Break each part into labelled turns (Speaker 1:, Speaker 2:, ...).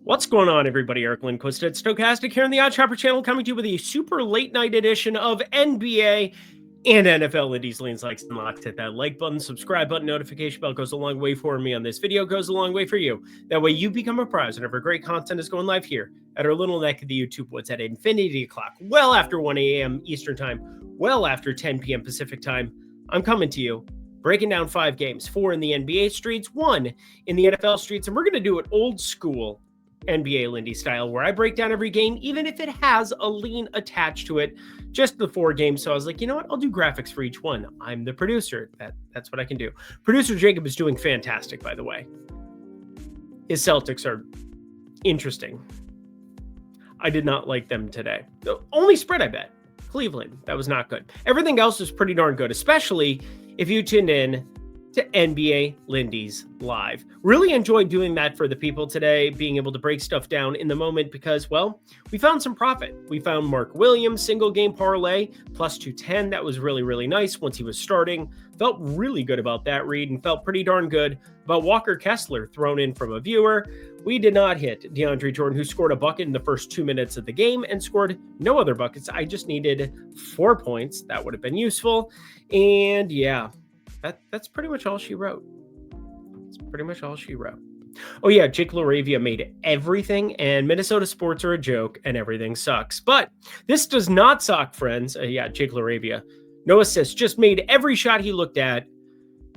Speaker 1: What's going on, everybody? Eric Lindquist at Stochastic here on the Odd Shopper channel, coming to you with a super late night edition of NBA and NFL Lindy's Leans, Likes, and Locks. Hit that like button, subscribe button, notification bell goes a long way for me on this video, goes a long way for you. That way you become a prize whenever great content is going live here at our little neck of the YouTube woods at infinity o'clock, well after 1 a.m. Eastern time, well after 10 p.m. Pacific time. I'm coming to you, breaking down 5 games, 4 in the NBA streets, 1 in the NFL streets, and we're going to do it old school NBA Lindy style, where I break down every game, even if it has a lean attached to it, just the 4 games. So I was like, you know what? I'll do graphics for each one. I'm the producer. That's what I can do. Producer Jacob is doing fantastic, by the way. His Celtics are interesting. I did not like them today. The only spread I bet, Cleveland. That was not good. Everything else was pretty darn good, especially if you tuned in to NBA Lindy's Live. Really enjoyed doing that for the people today, being able to break stuff down in the moment because, well, we found some profit. We found Mark Williams, single game parlay, plus 210. That was really, really nice once he was starting. Felt really good about that read and felt pretty darn good about Walker Kessler thrown in from a viewer. We did not hit DeAndre Jordan, who scored a bucket in the first 2 minutes of the game and scored no other buckets. I just needed 4 points. That would have been useful. And yeah, that's pretty much all she wrote. That's pretty much all she wrote. Oh yeah, Jake LaRavia made everything, and Minnesota sports are a joke, and everything sucks. But this does not suck, friends. Yeah, Jake LaRavia. No assists, just made every shot he looked at,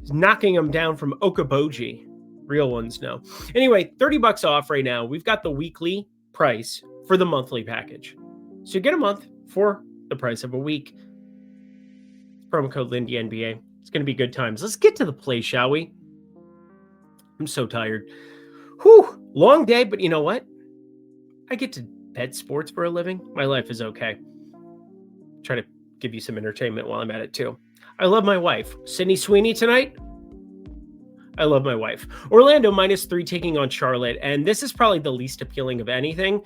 Speaker 1: knocking him down from Okaboji. Real ones, no. Anyway, $30 off right now. We've got the weekly price for the monthly package. So you get a month for the price of a week. Promo code Lindy NBA. It's going to be good times. Let's get to the play, shall we? I'm so tired. Whew, long day, but you know what? I get to bet sports for a living. My life is okay. Try to give you some entertainment while I'm at it too. I love my wife. Sydney Sweeney tonight. I love my wife. Orlando -3 taking on Charlotte, and this is probably the least appealing of anything.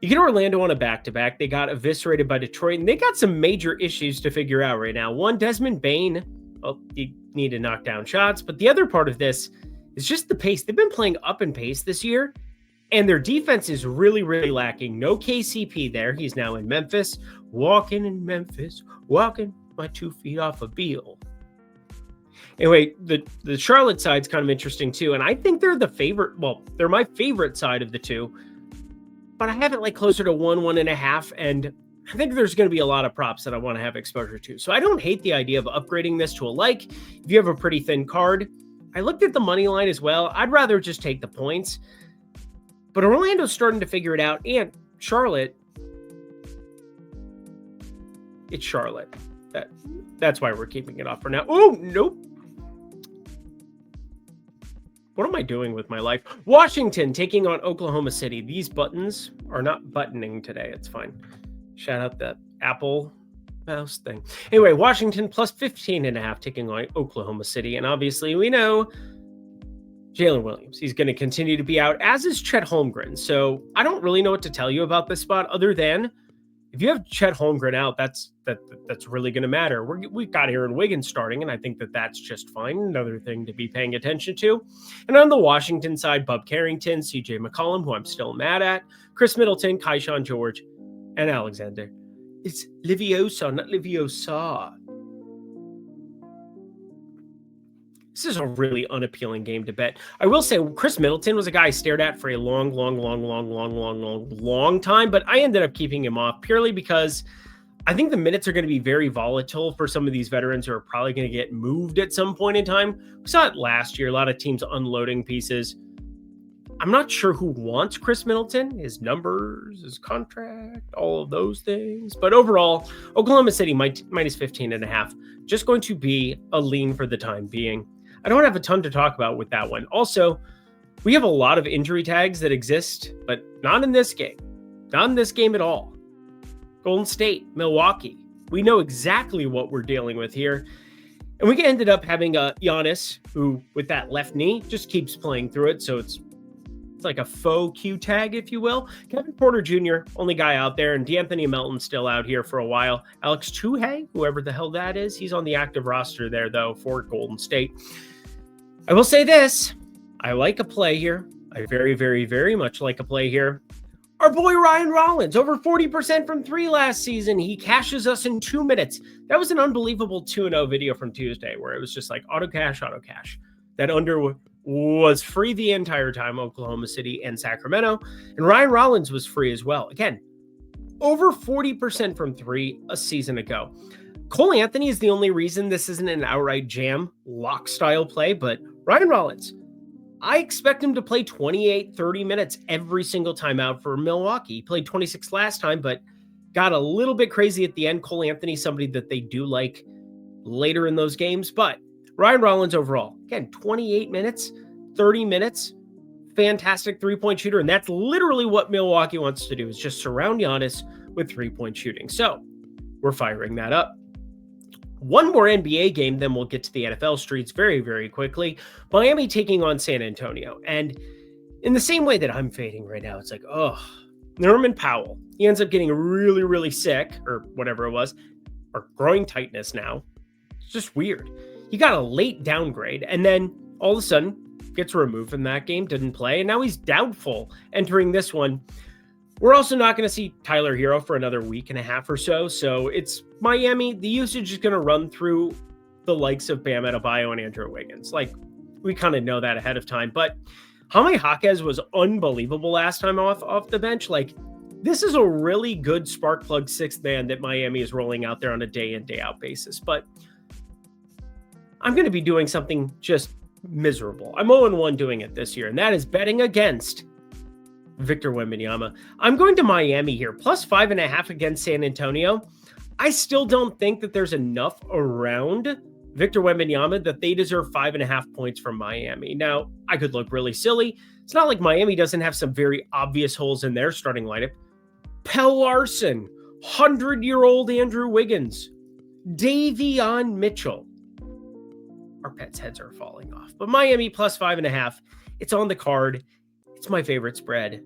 Speaker 1: You get Orlando on a back-to-back. They got eviscerated by Detroit, and they got some major issues to figure out right now. One, Desmond Bane, well, you need to knock down shots, but the other part of this is just the pace. They've been playing up in pace this year, and their defense is really, really lacking. No KCP there. He's now in Memphis. Walking in Memphis, walking my 2 feet off a Beal. Anyway, the Charlotte side's kind of interesting too, and I think they're the favorite. Well, they're my favorite side of the two. But I have it like closer to 1.5, and I think there's going to be a lot of props that I want to have exposure to. So I don't hate the idea of upgrading this to a like. If you have a pretty thin card, I looked at the money line as well. I'd rather just take the points. But Orlando's starting to figure it out, and Charlotte, it's Charlotte. That's why we're keeping it off for now. Oh, nope. What am I doing with my life? Washington taking on Oklahoma City. These buttons are not buttoning today. It's fine. Shout out that Apple mouse thing. Anyway, Washington plus 15.5 taking on Oklahoma City. And obviously we know Jalen Williams. He's going to continue to be out, as is Chet Holmgren. So I don't really know what to tell you about this spot other than if you have Chet Holmgren out, that's really going to matter. We've got Aaron Wiggins starting, and I think that's just fine. Another thing to be paying attention to. And on the Washington side, Bub Carrington, CJ McCollum, who I'm still mad at, Chris Middleton, Keyshawn George, and Alexander. It's Liviosa, not Liviosa. This is a really unappealing game to bet. I will say Chris Middleton was a guy I stared at for a long time, but I ended up keeping him off purely because I think the minutes are going to be very volatile for some of these veterans who are probably going to get moved at some point in time. We saw it last year, a lot of teams unloading pieces. I'm not sure who wants Chris Middleton, his numbers, his contract, all of those things. But overall, Oklahoma City minus 15.5, just going to be a lean for the time being. I don't have a ton to talk about with that one. Also, we have a lot of injury tags that exist, but not in this game. Not in this game at all. Golden State, Milwaukee. We know exactly what we're dealing with here. And we ended up having Giannis, who with that left knee just keeps playing through it. So it's like a faux Q tag, if you will. Kevin Porter Jr., only guy out there, and D'Anthony Melton still out here for a while. Alex Tuhey, whoever the hell that is, he's on the active roster there, though, for Golden State. I will say this. I like a play here. I very, very, very much like a play here. Our boy Ryan Rollins, over 40% from 3 last season. He cashes us in 2 minutes. That was an unbelievable 2-0 video from Tuesday where it was just like auto cash. That under was free the entire time, Oklahoma City and Sacramento. And Ryan Rollins was free as well. Again, over 40% from 3 a season ago. Cole Anthony is the only reason this isn't an outright jam lock style play, but Ryan Rollins, I expect him to play 28, 30 minutes every single time out for Milwaukee. He played 26 last time, but got a little bit crazy at the end. Cole Anthony, somebody that they do like later in those games, but Ryan Rollins overall, again, 28 minutes, 30 minutes, fantastic three-point shooter, and that's literally what Milwaukee wants to do, is just surround Giannis with three-point shooting. So we're firing that up. One more NBA game, then we'll get to the NFL streets very, very quickly. Miami taking on San Antonio. And in the same way that I'm fading right now, it's like, Norman Powell. He ends up getting really, really sick, or whatever it was, or growing tightness now. It's just weird. He got a late downgrade, and then all of a sudden gets removed from that game, didn't play, and now he's doubtful entering this one. We're also not going to see Tyler Hero for another week and a half or so. So it's Miami. The usage is going to run through the likes of Bam Adebayo and Andrew Wiggins. Like, we kind of know that ahead of time. But Jaime Jaquez was unbelievable last time off the bench. Like, this is a really good spark plug sixth man that Miami is rolling out there on a day in, day out basis. But I'm going to be doing something just miserable. I'm 0-1 doing it this year, and that is betting against Victor Wembanyama. I'm going to Miami here, plus 5.5 against San Antonio. I still don't think that there's enough around Victor Wembanyama that they deserve 5.5 points from Miami. Now, I could look really silly. It's not like Miami doesn't have some very obvious holes in their starting lineup. Pell Larson, 100-year-old Andrew Wiggins, Davion Mitchell. Our pets' heads are falling off. But Miami plus 5.5. It's on the card. It's my favorite spread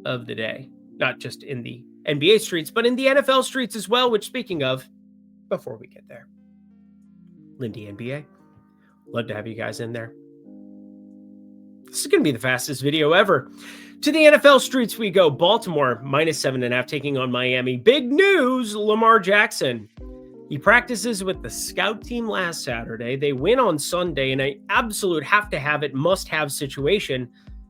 Speaker 1: of the day, not just in the NBA streets, but in the NFL streets as well, which, speaking of, before we get there, Lindy NBA, love to have you guys in there. This is going to be the fastest video ever. To the NFL streets we go. Baltimore minus 7.5 taking on Miami. Big news, Lamar Jackson. He practices with the scout team last Saturday. They win on Sunday in an absolute have-to-have-it, must-have situation.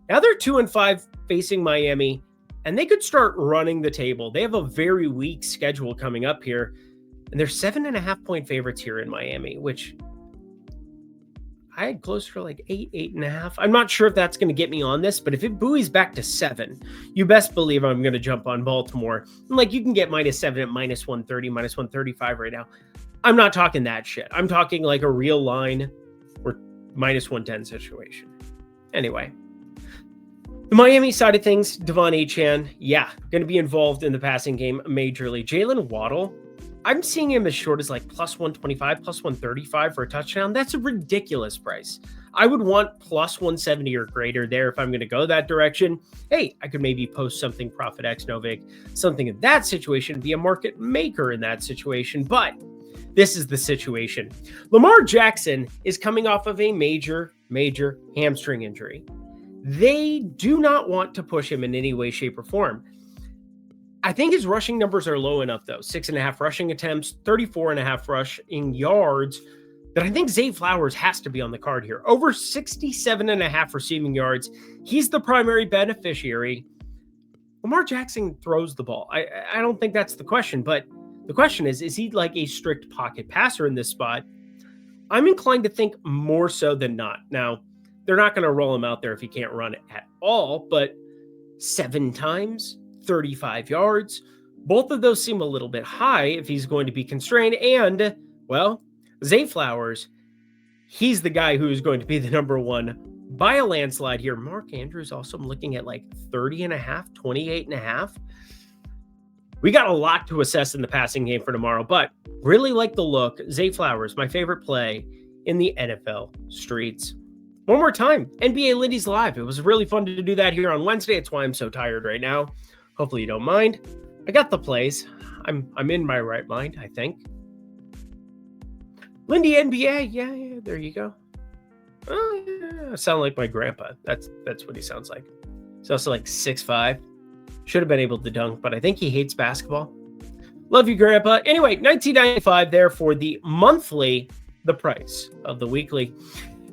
Speaker 1: Now they're 2-5 facing Miami, and they could start running the table. They have a very weak schedule coming up here, and they're 7.5-point favorites here in Miami, which I had close for like 8.5. I'm not sure if that's going to get me on this, but if it buoys back to 7, you best believe I'm going to jump on Baltimore. And like, you can get -7 at -130, -135 right now. I'm not talking that shit. I'm talking like a real line or -110 situation. Anyway, the Miami side of things, Devon Achane, going to be involved in the passing game majorly. Jalen Waddle, I'm seeing him as short as like +125, +135 for a touchdown. That's a ridiculous price. I would want +170 or greater there if I'm going to go that direction. Hey, I could maybe post something Profit X Novik, something in that situation, be a market maker in that situation. But this is the situation. Lamar Jackson is coming off of a major hamstring injury. They do not want to push him in any way, shape, or form. I think his rushing numbers are low enough, though. 6.5 rushing attempts, 34.5 rushing yards, that I think Zay Flowers has to be on the card here. Over 67.5 receiving yards. He's the primary beneficiary. Lamar Jackson throws the ball. I don't think that's the question, but the question is he like a strict pocket passer in this spot? I'm inclined to think more so than not. Now, they're not going to roll him out there if he can't run it at all, but 7 times, 35 yards. Both of those seem a little bit high if he's going to be constrained. And, well, Zay Flowers, he's the guy who is going to be the number one by a landslide here. Mark Andrews also, I'm looking at like 30.5, 28.5. We got a lot to assess in the passing game for tomorrow, but really like the look. Zay Flowers, my favorite play in the NFL streets. One more time, NBA Lindy's live. It was really fun to do that here on Wednesday. It's why I'm so tired right now. Hopefully you don't mind. I got the plays. I'm in my right mind, I think. Lindy NBA, yeah, there you go. Oh, yeah, I sound like my grandpa. That's what he sounds like. He's also like 6'5". Should have been able to dunk, but I think he hates basketball. Love you, Grandpa. Anyway, $19.95 there for the monthly, the price of the weekly.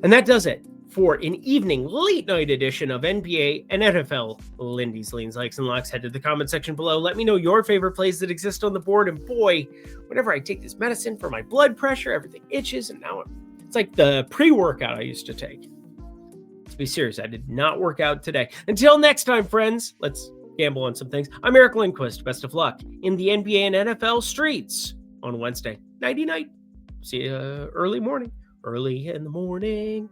Speaker 1: And that does it for an evening late night edition of NBA and NFL Lindy's Leans, Likes, and Locks. Head to the comment section below. Let me know your favorite plays that exist on the board. And boy, whenever I take this medicine for my blood pressure, everything itches. And now it's like the pre-workout I used to take. To be serious, I did not work out today. Until next time, friends, let's gamble on some things. I'm Eric Lindquist. Best of luck in the NBA and NFL streets on Wednesday. Nighty night. See you early in the morning.